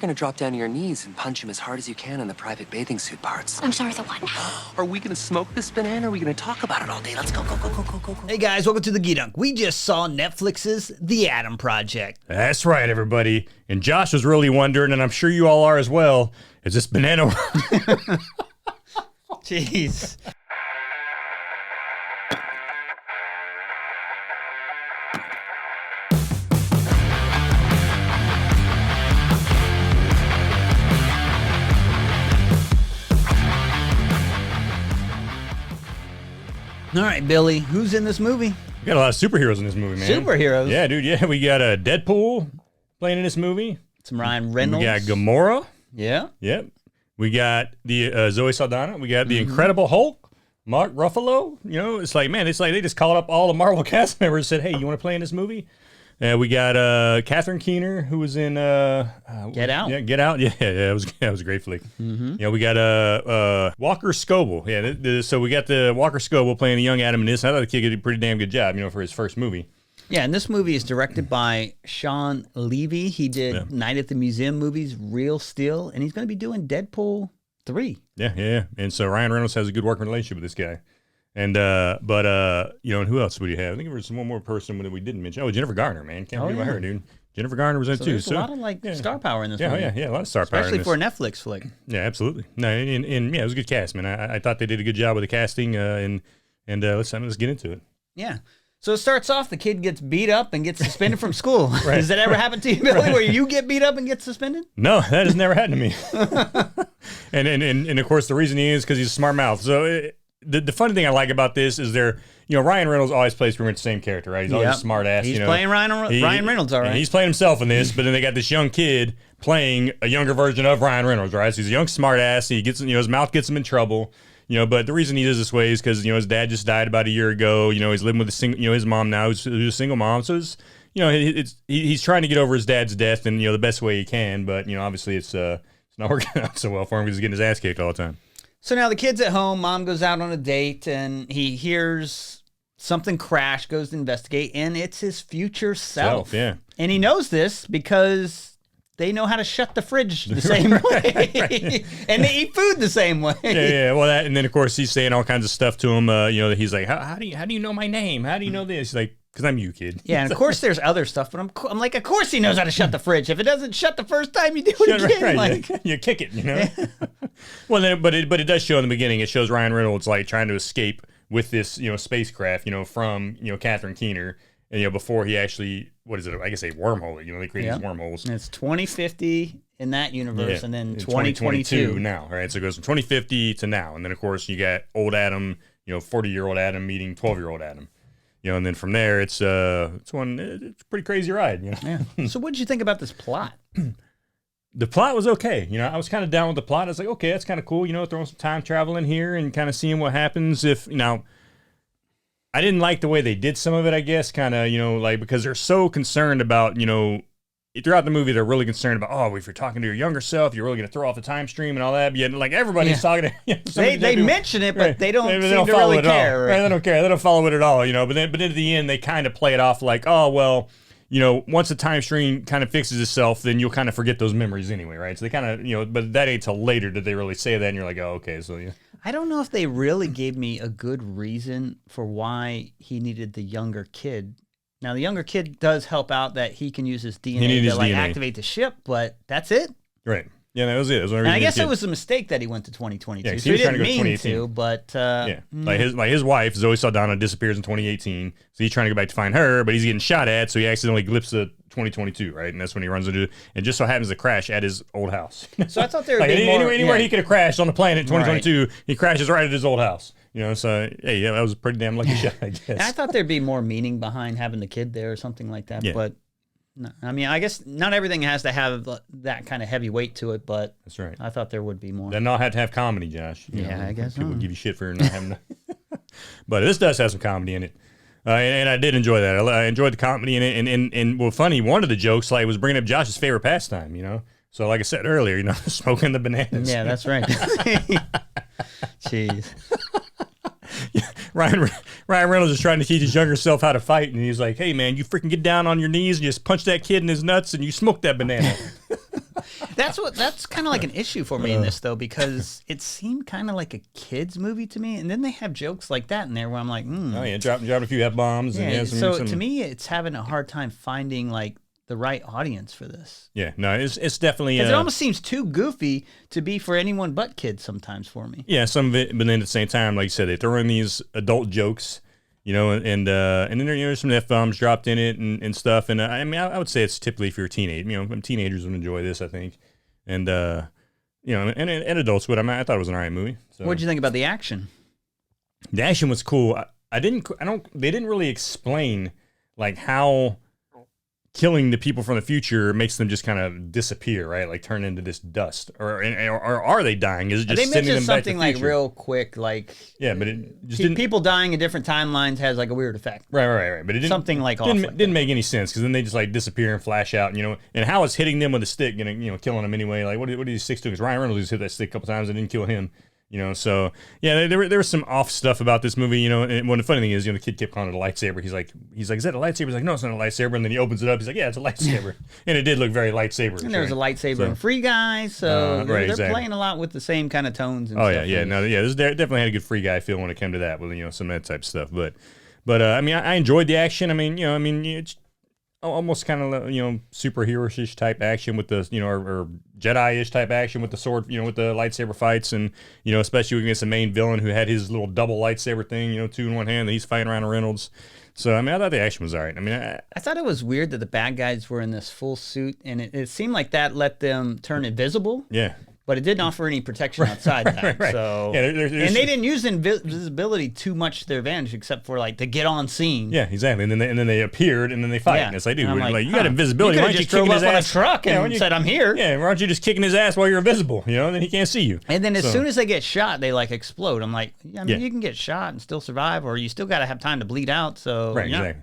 gonna drop down to your knees and punch him as hard as you can in the private bathing suit parts. I'm sorry, the what? Are we gonna smoke this banana? Or are we gonna talk about it all day? Let's go, go, go, go, go, go, go. Hey guys, welcome to the Geedunk. We just saw Netflix's The Atom Project. That's right, everybody. And Josh was really wondering, and I'm sure you all are as well, is this banana... Jeez. All right, Billy, who's in this movie? We got a lot of superheroes in this movie, man. Superheroes? Yeah, dude, yeah. We got Deadpool playing in this movie. Some Ryan Reynolds. We got Gamora. Yeah. Yep. We got the Zoe Saldana. We got the Incredible Hulk, Mark Ruffalo. You know, it's like, man, it's like they just called up all the Marvel cast members and said, hey, you want to play in this movie? We got Catherine Keener, who was in Get Out. Yeah, Get Out. Yeah, that was a great flick. Yeah, we got Walker Scobell. Yeah, so we got the Walker Scobell playing the young Adam in this. I thought the kid did a pretty damn good job, you know, for his first movie. Yeah, and this movie is directed by Shawn Levy. He did Night at the Museum movies, Real Steel, and he's going to be doing Deadpool 3. Yeah. And so Ryan Reynolds has a good working relationship with this guy. And you know, and who else would you have? I think there was one more person that we didn't mention. Oh, Jennifer Garner, man. Can't forget about her, dude. Jennifer Garner was in it too. There's a lot of star power in this movie. Yeah, a lot of star power. Especially for a Netflix flick. Yeah, absolutely. No, and yeah, it was a good cast, man. I thought they did a good job with the casting. And let's get into it. Yeah. So it starts off, the kid gets beat up and gets suspended from school. Right. Does that ever happen to you, Billy, where you get beat up and get suspended? No, that has never happened to me. and of course, the reason he is because he's a smart mouth. So the funny thing I like about this is Ryan Reynolds always plays pretty much the same character, right? He's always a smart ass. He's playing Ryan Reynolds, all right. He's playing himself in this, but then they got this young kid playing a younger version of Ryan Reynolds, right? So he's a young smart ass. He gets, his mouth gets him in trouble. But the reason he does this way is because, his dad just died about a year ago. He's living with his mom now, who's a single mom. So he's trying to get over his dad's death in, the best way he can. But, obviously it's not working out so well for him because he's getting his ass kicked all the time. So now the kid's at home. Mom goes out on a date and he hears something crash, goes to investigate, and it's his future self. Yeah. And he knows this because they know how to shut the fridge the same way. Right. And they eat food the same way. Yeah. Well, and then, of course, he's saying all kinds of stuff to him. He's like, how do you know my name? How do you know this? He's like, because I'm you, kid. Yeah, and of course there's other stuff, but I'm like, of course he knows how to shut the fridge. If it doesn't shut the first time, you do it again. Right. You kick it, Yeah. Well, but it does show in the beginning. It shows Ryan Reynolds like trying to escape with this, spacecraft, from, Catherine Keener. And, before he actually, what is it? I guess a wormhole. They create these wormholes. And it's 2050 in that universe, and then 2022 now, right? So it goes from 2050 to now. And then, of course, you got old Adam, 40-year-old Adam meeting 12-year-old Adam. And then from there, it's a pretty crazy ride, Yeah. So what did you think about this plot? The plot was okay. I was kind of down with the plot. I was like, okay, that's kind of cool. Throwing some time travel in here and kind of seeing what happens if, I didn't like the way they did some of it, I guess, kind of, because they're so concerned about, throughout the movie, they're really concerned about, oh, if you're talking to your younger self, you're really going to throw off the time stream and all that. But yet, everybody's talking to They mention it, but they don't seem to really care. Right? They don't care. They don't follow it at all, But then at the end, they kind of play it off like, oh, well, once the time stream kind of fixes itself, then you'll kind of forget those memories anyway, right? So they kind of, but that ain't till later did they really say that, and you're like, oh, okay, so yeah. I don't know if they really gave me a good reason for why he needed the younger kid. Now, the younger kid does help out that he can use his DNA to activate the ship, but that's it. Right. Yeah, that was it. And I guess it was a mistake that he went to 2022. Yeah, so he didn't mean to, but... his wife, Zoe Saldana, disappears in 2018, so he's trying to go back to find her, but he's getting shot at, so he accidentally glips to 2022, right? And that's when he runs into it, and just so happens to crash at his old house. So I thought there would be more... Anywhere he could have crashed on the planet in 2022, he crashes right at his old house. So, hey, that was a pretty damn lucky shot, I guess. And I thought there'd be more meaning behind having the kid there or something like that, but... No, I mean, I guess not everything has to have that kind of heavy weight to it, but that's right. I thought there would be more. Then not have to have comedy, Josh. I guess people give you shit for not having. But this does have some comedy in it, and I did enjoy that. I enjoyed the comedy in it, and well, funny. One of the jokes was bringing up Josh's favorite pastime. So like I said earlier, smoking the bananas. Yeah, that's right. Jeez. Ryan Reynolds is trying to teach his younger self how to fight, and he's like, "Hey, man, you freaking get down on your knees and just punch that kid in his nuts, and you smoke that banana." That's kind of like an issue for me in this though, because it seemed kind of like a kids movie to me, and then they have jokes like that in there where I'm like, oh yeah, dropping a few F-bombs. Yeah, and so to me, it's having a hard time finding like the right audience for this. Yeah, no, it's definitely because it almost seems too goofy to be for anyone but kids sometimes for me. Yeah, some of it, but then at the same time, like you said, they throw in these adult jokes, you know, and then there's some F-bombs dropped in it and stuff. And I mean, I would say it's typically for a teenager. You know, teenagers would enjoy this, I think, and you know, and adults would. I mean, I thought it was an alright movie. So. What did you think about the action? The action was cool. They didn't really explain like how killing the people from the future makes them just kind of disappear, right? Like turn into this dust, or are they dying? Is it just they sending them back to something the future? like real quick, like yeah, but it just didn't. People dying in different timelines has like a weird effect, right. But it didn't something like didn't make any sense because then they just like disappear and flash out, you know. And how it's hitting them with a stick, and killing them anyway. Like what did these sticks do? Because Ryan Reynolds just hit that stick a couple times and didn't kill him. You know, so yeah, there was some off stuff about this movie, you know. And the funny thing is, you know, the kid kept calling it a lightsaber. He's like, is that a lightsaber? He's like, no, it's not a lightsaber. And then he opens it up. He's like, yeah, it's a lightsaber. And it did look very lightsaber. And there was a lightsaber in Free Guy, so they're exactly. playing a lot with the same kind of tones. And oh stuff this definitely had a good Free Guy feel when it came to that, with some of that type of stuff. But I mean, I enjoyed the action. I mean, it's almost kind of superhero-ish type action with the or Jedi-ish type action with the sword, with the lightsaber fights, and especially against the main villain who had his little double lightsaber thing, two in one hand that he's fighting around Reynolds. So I mean, I thought the action was all right. I mean, I thought it was weird that the bad guys were in this full suit, and it seemed like that let them turn invisible. Yeah. But it didn't offer any protection outside that. Right. So yeah, and they didn't use invisibility too much to their advantage, except for like to get on scene. Yeah, exactly. And then they appeared, and then they fight. Yeah. And it's like, dude, like, you got invisibility. You why don't you kick his ass on a truck and said, "I'm here." Yeah, why don't you just kicking his ass while you're invisible? Then he can't see you. And then as soon as they get shot, they like explode. I'm like, you can get shot and still survive, or you still got to have time to bleed out. So exactly.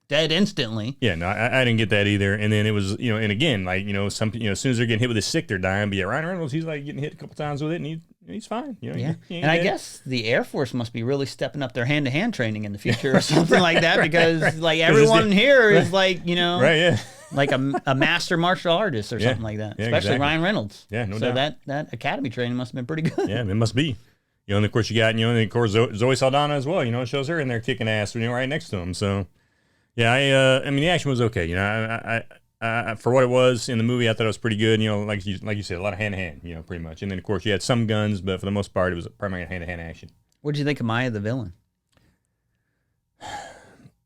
Dead instantly. Yeah, no, I didn't get that either. And then it was, and again, like, some, as soon as they're getting hit with a stick, they're dying. But yeah, Ryan Reynolds, he's like getting hit a couple times with it, and he's fine. Yeah. And I guess the Air Force must be really stepping up their hand-to-hand training in the future or something like that, because like everyone here is like, right, yeah. like a master martial artist or something like that. Yeah, especially exactly. Ryan Reynolds. Yeah, no doubt. So that academy training must have been pretty good. Yeah, it must be. And of course you got, and of course Zoe Saldana as well. It shows her in there kicking ass, right next to him. So. Yeah, I mean, the action was okay. I for what it was in the movie, I thought it was pretty good. Like you said, a lot of hand-to-hand, pretty much. And then, of course, you had some guns, but for the most part, it was primarily hand-to-hand action. What did you think of Maya, the villain?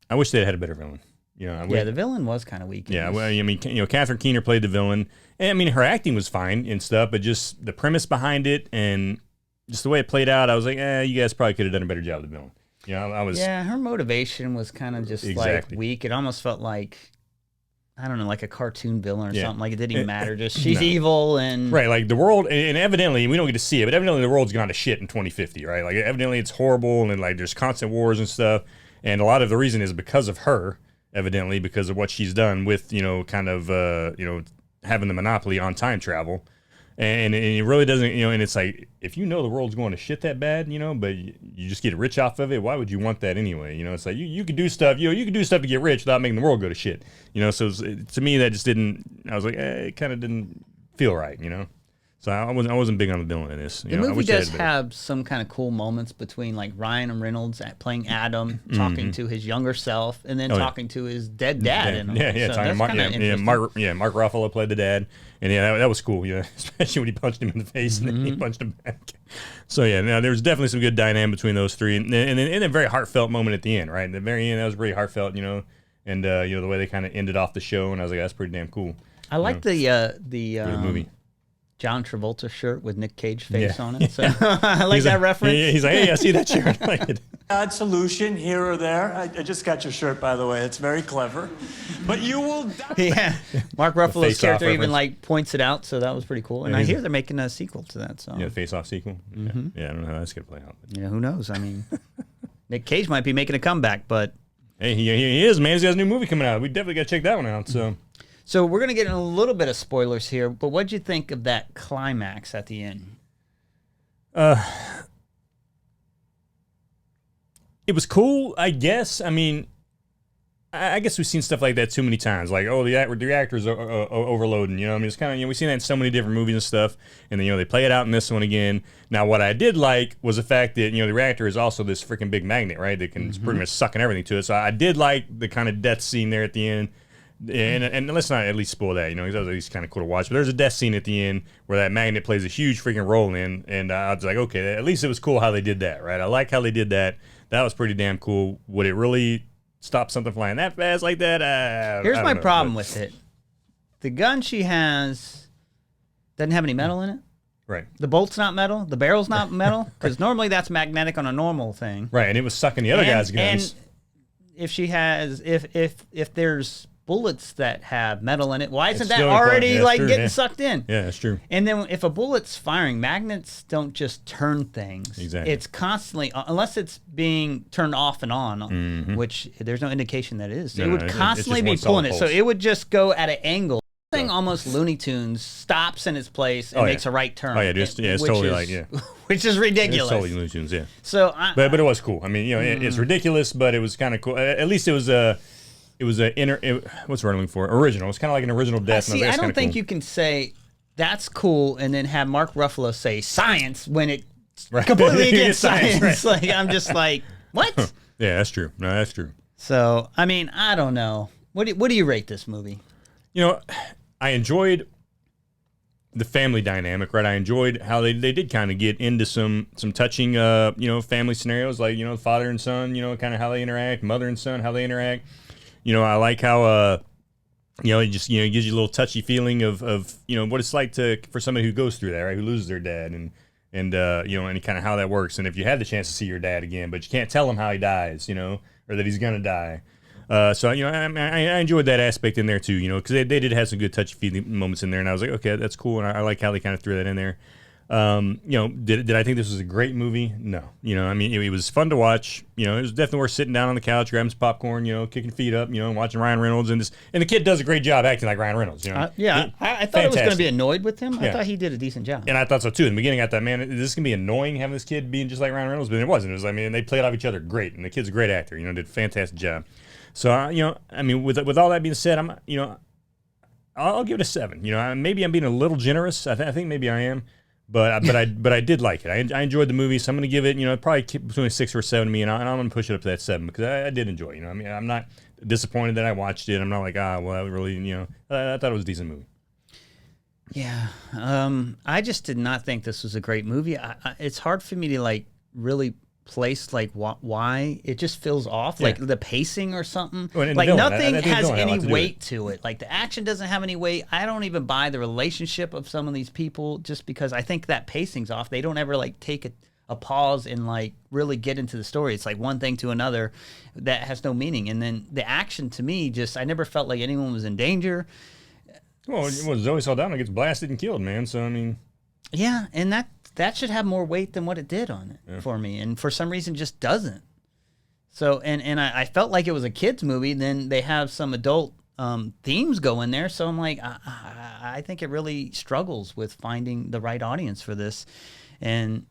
I wish they had a better villain. The villain was kind of weak. Yeah, well, I mean, Catherine Keener played the villain. And, I mean, her acting was fine and stuff, but just the premise behind it and just the way it played out, I was like, you guys probably could have done a better job of the villain. Yeah, her motivation was kind of just like weak. It almost felt like, I don't know, like a cartoon villain or something. Like it didn't even matter. Just she's evil and right. Like the world, and evidently we don't get to see it, but evidently the world's gone to shit in 2050, right? Like evidently it's horrible, and like there's constant wars and stuff. And a lot of the reason is because of her, evidently because of what she's done with kind of having the monopoly on time travel. And it really doesn't, and it's like, if the world's going to shit that bad, but you just get rich off of it, why would you want that anyway? It's like, you could do stuff, you could do stuff to get rich without making the world go to shit, so to me, that just didn't, I was like, it kind of didn't feel right, So I wasn't big on the villain in this. The movie does have some kind of cool moments between like Ryan Reynolds playing Adam, talking to his younger self, and then talking to his dead dad. Mark Ruffalo played the dad, and that was cool. Especially when he punched him in the face and then he punched him back. So there was definitely some good dynamic between those three, and a very heartfelt moment at the end. Right, at the very end, that was pretty heartfelt. And the way they kind of ended off the show, and I was like, that's pretty damn cool. I like the movie. John Travolta shirt with Nick Cage face on it. So I like that reference. He's like, hey, I see that shirt. I like it. Odd solution here or there. I just got your shirt, by the way. It's very clever. But you will die. Yeah. Mark Ruffalo's character even like points it out, so that was pretty cool. And I hear they're making a sequel to that. So yeah, face-off sequel. Mm-hmm. Yeah, I don't know how that's gonna play out. But. Yeah, who knows? I mean, Nick Cage might be making a comeback, but hey, he is, man. He's got a new movie coming out. We definitely got to check that one out. So we're going to get in a little bit of spoilers here, but what'd you think of that climax at the end? It was cool, I guess. I mean, I guess we've seen stuff like that too many times. Like, oh, the reactor's overloading. You know, I mean, it's kind of, we've seen that in so many different movies and stuff. And then, they play it out in this one again. Now, what I did like was the fact that, the reactor is also this freaking big magnet, right? That can pretty much sucking everything to it. So I did like the kind of death scene there at the end. And let's not at least spoil that, because that was at least kind of cool to watch. But there's a death scene at the end where that magnet plays a huge freaking role in. And I was like, okay, at least it was cool how they did that, right? I like how they did that. That was pretty damn cool. Would it really stop something flying that fast like that? Here's my problem with it. The gun she has doesn't have any metal in it. Right. The bolt's not metal. The barrel's not metal. Because normally that's magnetic on a normal thing. Right, and it was sucking the other guy's guns. And if she has, if there's bullets that have metal in it, why isn't that already getting sucked in? Yeah, that's true. And then if a bullet's firing, magnets don't just turn things. Exactly. It's constantly, unless it's being turned off and on, which there's no indication that it is. So it would constantly be pulling it. So it would just go at an angle. The thing almost Looney Tunes stops in its place and makes a right turn. Oh yeah, it's totally which is ridiculous. It's totally Looney Tunes, yeah. So, but it was cool. I mean, it's ridiculous, but it was kind of cool. At least it was a. It was what's the word I'm looking for? Original. It was kind of like an original death. See, I don't think you can say that's cool and then have Mark Ruffalo say science when it completely against science. Right. Like I'm just like, what? Yeah, that's true. No, that's true. So I mean, I don't know. What do you rate this movie? I enjoyed the family dynamic, right? I enjoyed how they did kind of get into some touching, family scenarios, like father and son, kind of how they interact, mother and son, how they interact. I like how it just gives you a little touchy feeling of what it's like for somebody who goes through that, right? Who loses their dad and kind of how that works. And if you had the chance to see your dad again, but you can't tell him how he dies, or that he's gonna die. So I enjoyed that aspect in there too, because they did have some good touchy feeling moments in there, and I was like, okay, that's cool, and I like how they kind of threw that in there. Did I think this was a great movie? No. It was fun to watch. It was definitely worth sitting down on the couch, grabbing some popcorn, kicking feet up, and watching Ryan Reynolds. And the kid does a great job acting like Ryan Reynolds. I thought I was going to be annoyed with him. I thought he did a decent job. And I thought so too. In the beginning, I thought, man, this is going to be annoying having this kid being just like Ryan Reynolds, but it wasn't. It was, they played off each other great, and the kid's a great actor. Did a fantastic job. So, with all that being said, I'll give it a 7. Maybe I'm being a little generous. I think maybe I am. But I did like it. I enjoyed the movie, so I'm going to give it, probably between a 6 or a 7 to me, and I'm going to push it up to that 7 because I did enjoy it. I'm not disappointed that I watched it. I'm not like, well, I really, I thought it was a decent movie. Yeah. I just did not think this was a great movie. It's hard for me to, really place, why. It just feels off, like the pacing or something. Nothing has any weight to it. Like, the action doesn't have any weight. I don't even buy the relationship of some of these people just because I think that pacing's off. They don't ever, take a pause and, really get into the story. It's like one thing to another that has no meaning. And then the action, to me, I never felt like anyone was in danger. Well, Zoe Saldaña gets blasted and killed, man. So, Yeah, and that should have more weight than what it did on it for me, and for some reason just doesn't. So, and I felt like it was a kid's movie. Then they have some adult themes go in there, so I'm like, I think it really struggles with finding the right audience for this, and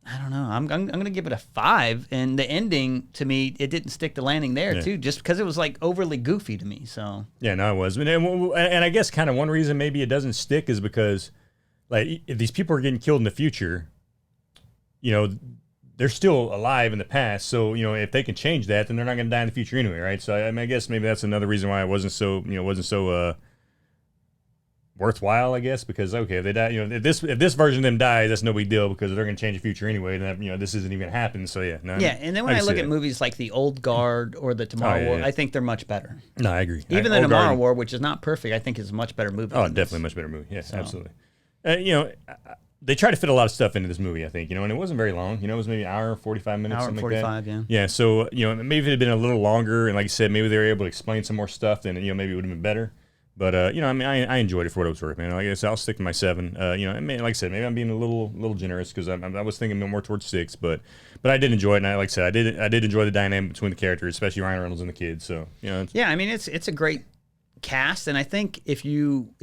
I don't know. I'm gonna give it a 5, and the ending to me, it didn't stick the landing there too, just because it was overly goofy to me. So yeah, no, it was, and I guess kind of one reason maybe it doesn't stick is because, if these people are getting killed in the future, they're still alive in the past. So, if they can change that, then they're not going to die in the future anyway, right? So, I guess maybe that's another reason why it wasn't so worthwhile, I guess, because, okay, if they die, if this version of them dies, that's no big deal because they're going to change the future anyway, and this isn't even going to happen. So, yeah. No, and then when I look at movies like The Old Guard or The Tomorrow War, I think they're much better. No, I agree. Even The Tomorrow War, which is not perfect, I think is a much better movie. Oh, definitely a much better movie. Yes, absolutely. They try to fit a lot of stuff into this movie, I think, and it wasn't very long. It was maybe an hour, 45 minutes, something 45, like that. Yeah. Yeah, so, maybe if it had been a little longer, and like I said, maybe they were able to explain some more stuff, then, maybe it would have been better. But, I enjoyed it for what it was worth, man. Like I said, I'll stick to my 7. Like I said, maybe I'm being a little generous because I was thinking more towards 6, but I did enjoy it, and like I said, I did enjoy the dynamic between the characters, especially Ryan Reynolds and the kids. So, it's a great cast, and I think if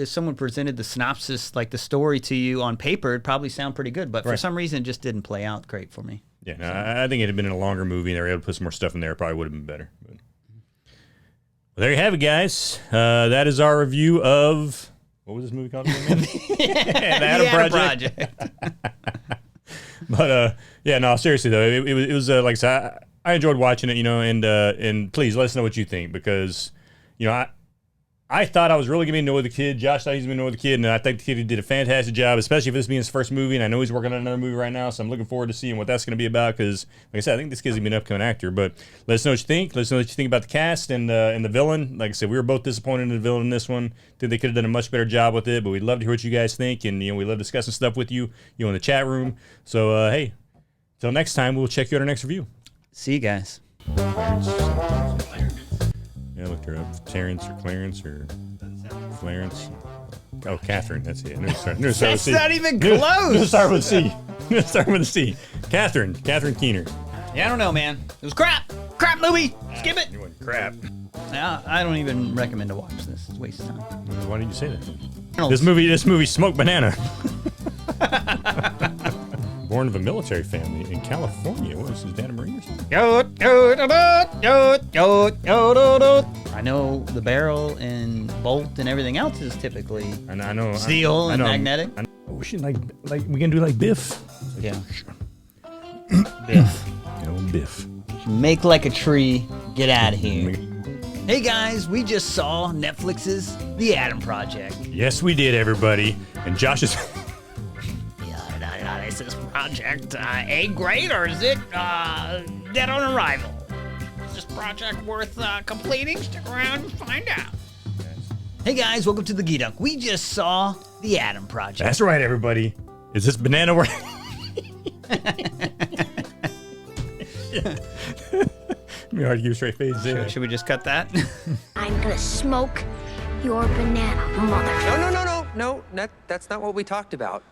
someone presented the synopsis, the story to you on paper, it'd probably sound pretty good, but for some reason it just didn't play out great for me. Yeah, I think it had been in a longer movie and they were able to put some more stuff in there, it probably would have been better. But. Well, there you have it, guys. That is our review of, what was this movie called again, man? The Adam Project. But yeah, no, seriously though, it was like I said, I enjoyed watching it, and please let us know what you think, because I thought I was really gonna be annoyed with the kid. Josh thought he was gonna be annoyed with the kid, and I think the kid did a fantastic job, especially for this being his first movie. And I know he's working on another movie right now, so I'm looking forward to seeing what that's gonna be about. Because, like I said, I think this kid's gonna be an upcoming actor. But let us know what you think. Let us know what you think about the cast and the villain. Like I said, we were both disappointed in the villain in this one. Think they could have done a much better job with it. But we'd love to hear what you guys think, and we love discussing stuff with you, in the chat room. So hey, till next time, we'll check you out our next review. See you guys. Yeah, I looked her up. Terrence or Clarence or Clarence. Oh, Catherine. That's it. That's not even close. Start with C. Start with a C. Catherine Keener. Yeah, I don't know, man. It was crap. Crap movie. Skip it. You went crap. Yeah, I don't even recommend to watch this. It's a waste of time. Why did you say that? This movie smoked banana. Born of a military family in California. What is his dad, a Marine or something? I know the barrel and bolt and everything else is typically I know steel and magnetic. Oh, we should like we can do like Biff. Yeah. Biff. Biff. Make like a tree. Get out of here. Hey guys, we just saw Netflix's The Adam Project. Yes, we did, everybody. And Josh is. Is this project A grade or is it dead on arrival? Is this project worth completing? Stick around and find out. Hey guys, welcome to the Geedunk. We just saw The Adam Project. That's right, everybody. Is this banana worth? Me hard to give a straight face. Should we just cut that? I'm gonna smoke your banana, mother. No, that's not what we talked about.